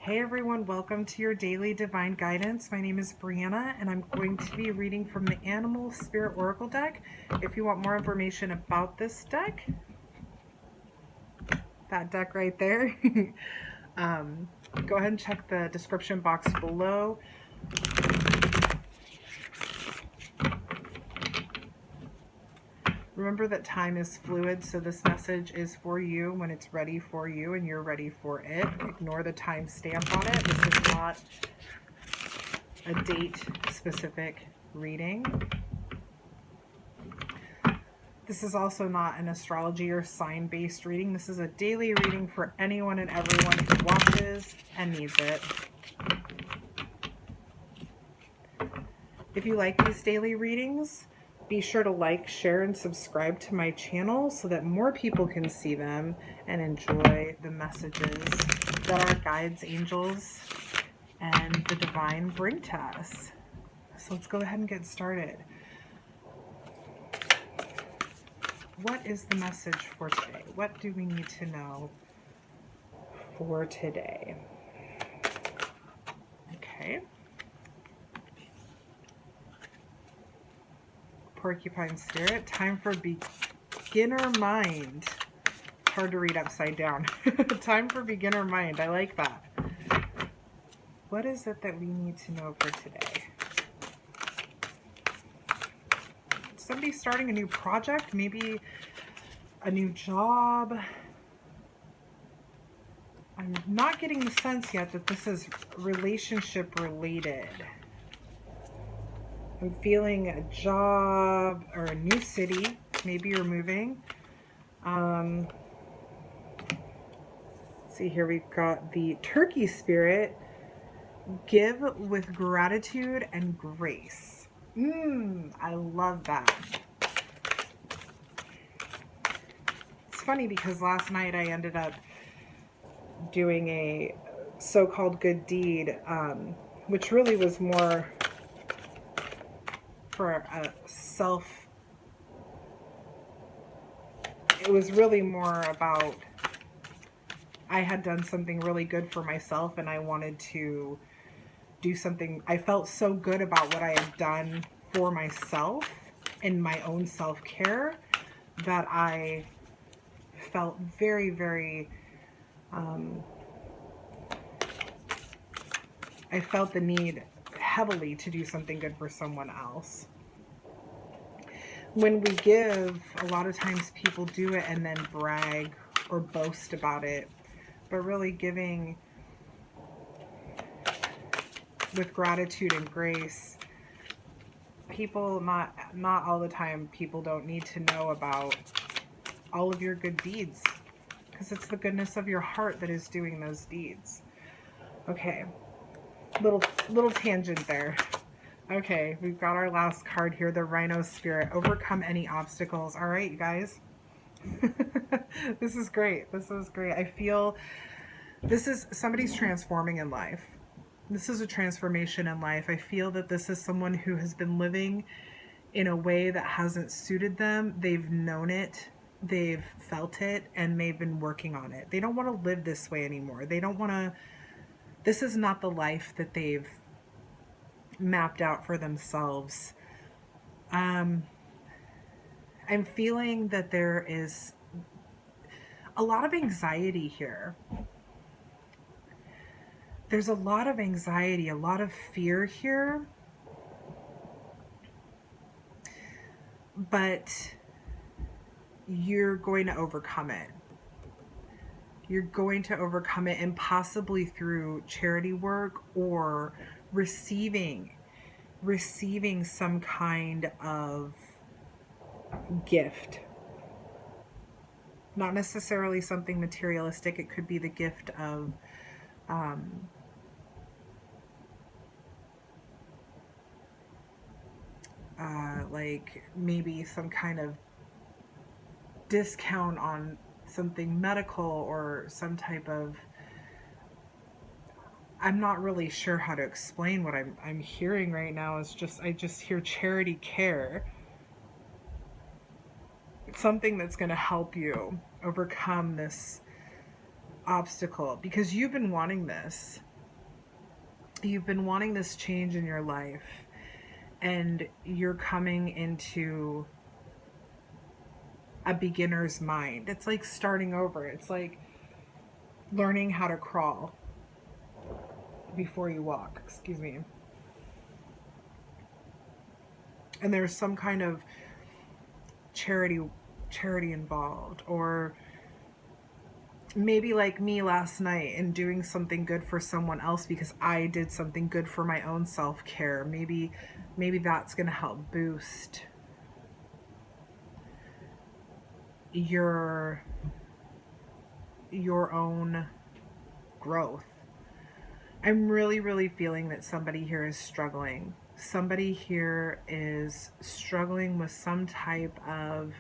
Hey everyone, welcome to your daily divine guidance. My name is Brianna and I'm going to be reading from the Animal Spirit Oracle deck. If you want more information about this deck, that deck right there, go ahead and check the description box below. Remember that time is fluid, so this message is for you when it's ready for you and you're ready for it. Ignore the time stamp on it. This is not a date-specific reading. This is also not an astrology or sign-based reading. This is a daily reading for anyone and everyone who watches and needs it. If you like these daily readings, be sure to like, share, and subscribe to my channel so that more people can see them and enjoy the messages that our guides, angels, and the divine bring to us. So let's go ahead and get started. What is the message for today? What do we need to know for today? Okay. Porcupine Spirit, time for beginner mind. Hard to read upside down. Time for beginner mind. I like that. What is it that we need to know for today? Somebody starting a new project, maybe a new job. I'm not getting the sense yet that this is relationship related. I'm feeling a job or a new city. Maybe you're moving. Let's see here, we've got the Turkey Spirit. Give with gratitude and grace. I love that. It's funny because last night I ended up doing a so-called good deed, which really was more for a it was really more about I had done something really good for myself and I wanted to do something. I felt so good about what I had done for myself and my own self-care that I felt very, very, I felt the need heavily to do something good for someone else. When we give, a lot of times people do it and then brag or boast about it, but really giving with gratitude and grace, people, not all the time, people don't need to know about all of your good deeds because it's the goodness of your heart that is doing those deeds. Okay, little tangent there. Okay, we've got our last card here, the Rhino Spirit. Overcome any obstacles. All right, you guys. This is great. This is great. I feel this is somebody's transforming in life. This is a transformation in life. I feel that this is someone who has been living in a way that hasn't suited them. They've known it, they've felt it, and they've been working on it. They don't want to live this way anymore. They don't want to, this is not the life that they've mapped out for themselves. I'm feeling that there is a lot of anxiety here. There's a lot of anxiety, a lot of fear here. But you're going to overcome it. You're going to overcome it, and possibly through charity work or receiving some kind of gift. Not necessarily something materialistic. It could be the gift of like maybe some kind of discount on something medical or some type of, I'm not really sure how to explain what I'm hearing right now. Is just, I just hear charity care. It's something that's going to help you overcome this obstacle because you've been wanting this. You've been wanting this change in your life, and you're coming into a beginner's mind. It's like starting over. It's like learning how to crawl before you walk. Excuse me. And there's some kind of charity involved, or maybe like me last night and doing something good for someone else because I did something good for my own self-care. Maybe that's going to help boost your own growth. I'm really feeling that somebody here is struggling. Somebody here is struggling with some type of,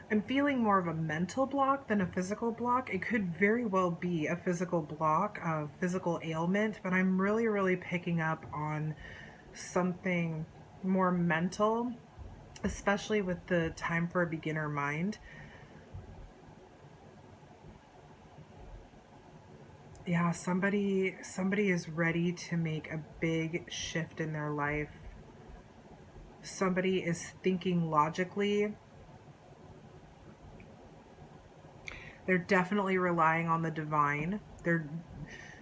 I'm feeling more of a mental block than a physical block. It could very well be a physical block, a physical ailment, but I'm really picking up on something more mental, especially with the time for a beginner mind. Yeah, somebody is ready to make a big shift in their life. Somebody is thinking logically. They're definitely relying on the divine. They're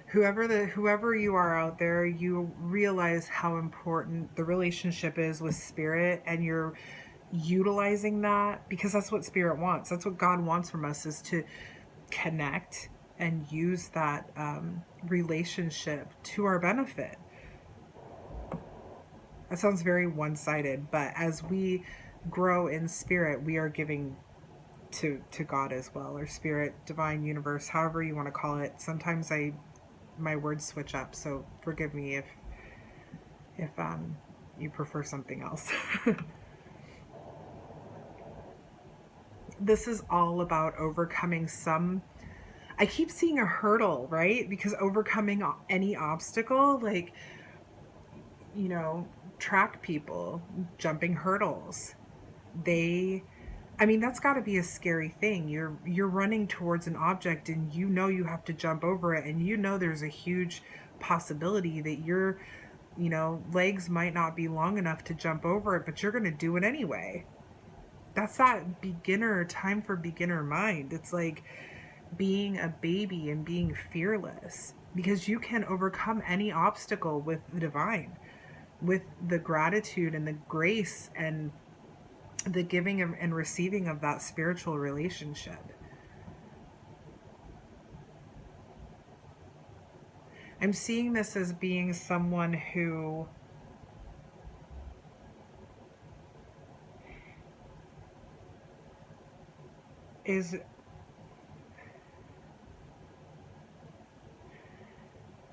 whoever you are out there, you realize how important the relationship is with spirit, and you're utilizing that because that's what spirit wants. That's what God wants from us, is to connect and use that relationship to our benefit. That sounds very one-sided, but as we grow in spirit, we are giving to God as well, or spirit, divine, universe, however you want to call it. Sometimes my words switch up, so forgive me if you prefer something else. This is all about overcoming some, I keep seeing a hurdle, right? Because overcoming any obstacle, like, you know, track people jumping hurdles, I mean, that's got to be a scary thing. You're running towards an object, and you know you have to jump over it, and you know there's a huge possibility that your, legs might not be long enough to jump over it, but you're going to do it anyway. That's that beginner time for beginner mind. It's like being a baby and being fearless, because you can overcome any obstacle with the divine, with the gratitude and the grace and the giving and receiving of that spiritual relationship. I'm seeing this as being someone who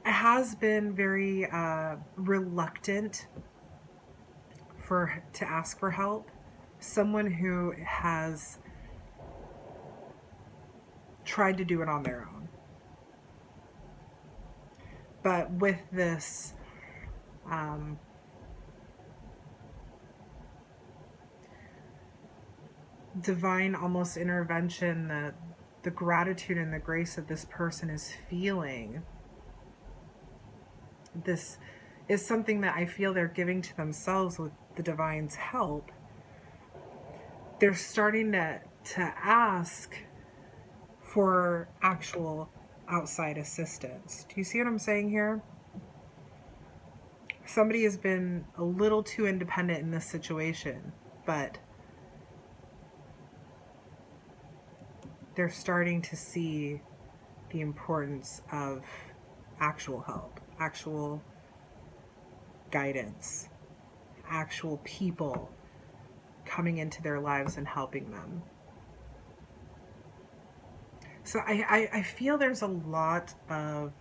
has been very reluctant to ask for help. Someone who has tried to do it on their own. But with this divine almost intervention, the gratitude and the grace that this person is feeling, this is something that I feel they're giving to themselves with the divine's help. They're starting to ask for actual outside assistance. Do you see what I'm saying here? Somebody has been a little too independent in this situation, but they're starting to see the importance of actual help, actual guidance, actual people coming into their lives and helping them. So I feel there's a lot of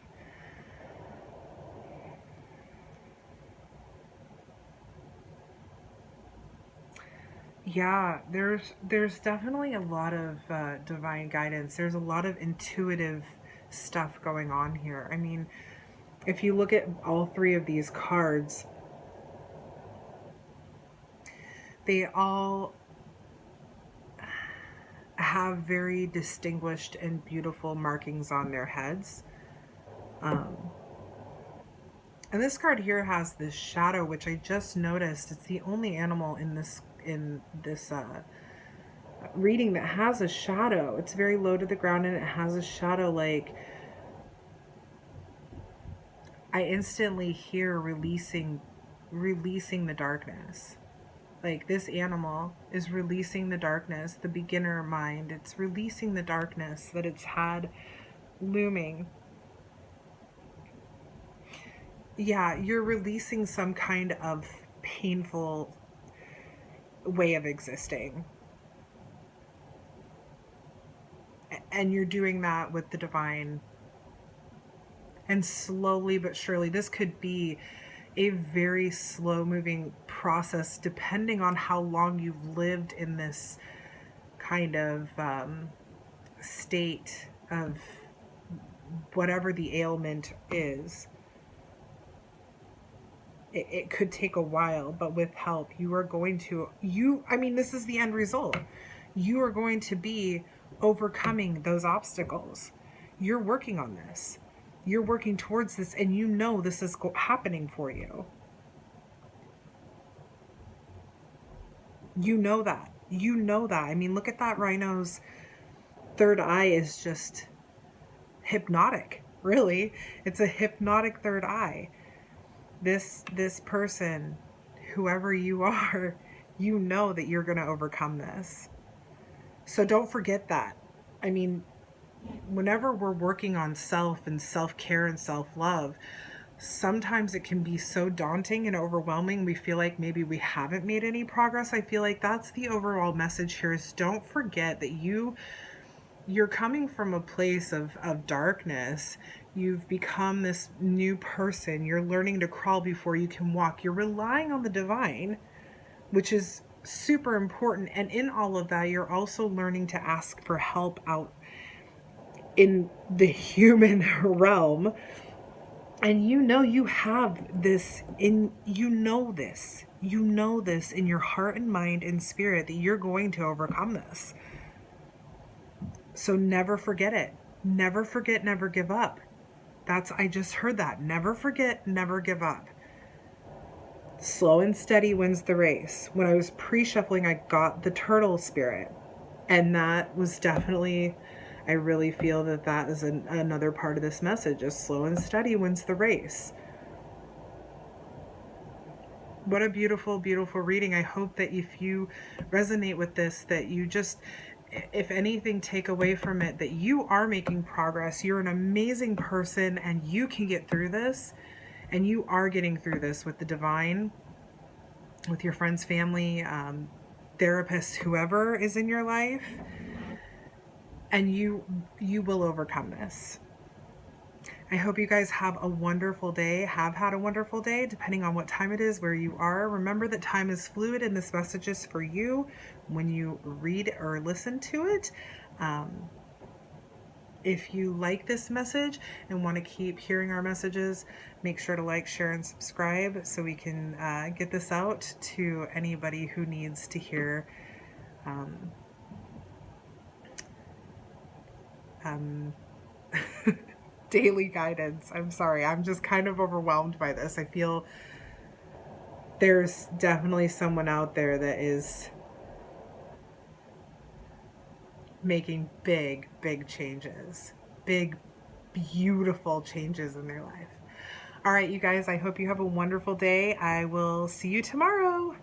there's definitely a lot of divine guidance. There's a lot of intuitive stuff going on here. I mean, if you look at all three of these cards, they all have very distinguished and beautiful markings on their heads. And this card here has this shadow, which I just noticed. It's the only animal in this reading that has a shadow. It's very low to the ground and it has a shadow. Like, I instantly hear releasing the darkness. Like, this animal is releasing the darkness, the beginner mind. It's releasing the darkness that it's had looming. Yeah, you're releasing some kind of painful way of existing. And you're doing that with the divine. And slowly but surely, this could be a very slow moving process depending on how long you've lived in this kind of state of whatever the ailment is. It could take a while, but with help, you are going to, this is the end result. You are going to be overcoming those obstacles. You're working on this. You're working towards this, and you know this is happening for you. You know that. You know that. I mean, look at that rhino's third eye is just hypnotic, really. It's a hypnotic third eye. This person, whoever you are, you know that you're going to overcome this. So don't forget that. I mean, whenever we're working on self and self-care and self-love, sometimes it can be so daunting and overwhelming. We feel like maybe we haven't made any progress. I feel like that's the overall message here, is don't forget that you're coming from a place of darkness. You've become this new person. You're learning to crawl before you can walk. You're relying on the divine, which is super important. And in all of that, you're also learning to ask for help out in the human realm. And you have this you know this in your heart and mind and spirit that you're going to overcome this. So never forget it. Never forget, never give up. I just heard that. Never forget, never give up. Slow and steady wins the race. When I was pre-shuffling, I got the turtle spirit. And that was definitely, I really feel that is another part of this message. Is slow and steady wins the race. What a beautiful, beautiful reading. I hope that if you resonate with this, that you just, if anything, take away from it that you are making progress. You're an amazing person and you can get through this. And you are getting through this with the divine, with your friends, family, therapists, whoever is in your life. And you will overcome this. I hope you guys have a wonderful day, have had a wonderful day, depending on what time it is, where you are. Remember that time is fluid and this message is for you when you read or listen to it. If you like this message and want to keep hearing our messages, make sure to like, share, and subscribe so we can get this out to anybody who needs to hear daily guidance. I'm sorry, I'm just kind of overwhelmed by this. I feel there's definitely someone out there that is making big, big changes. Big, beautiful changes in their life. All right, you guys, I hope you have a wonderful day. I will see you tomorrow.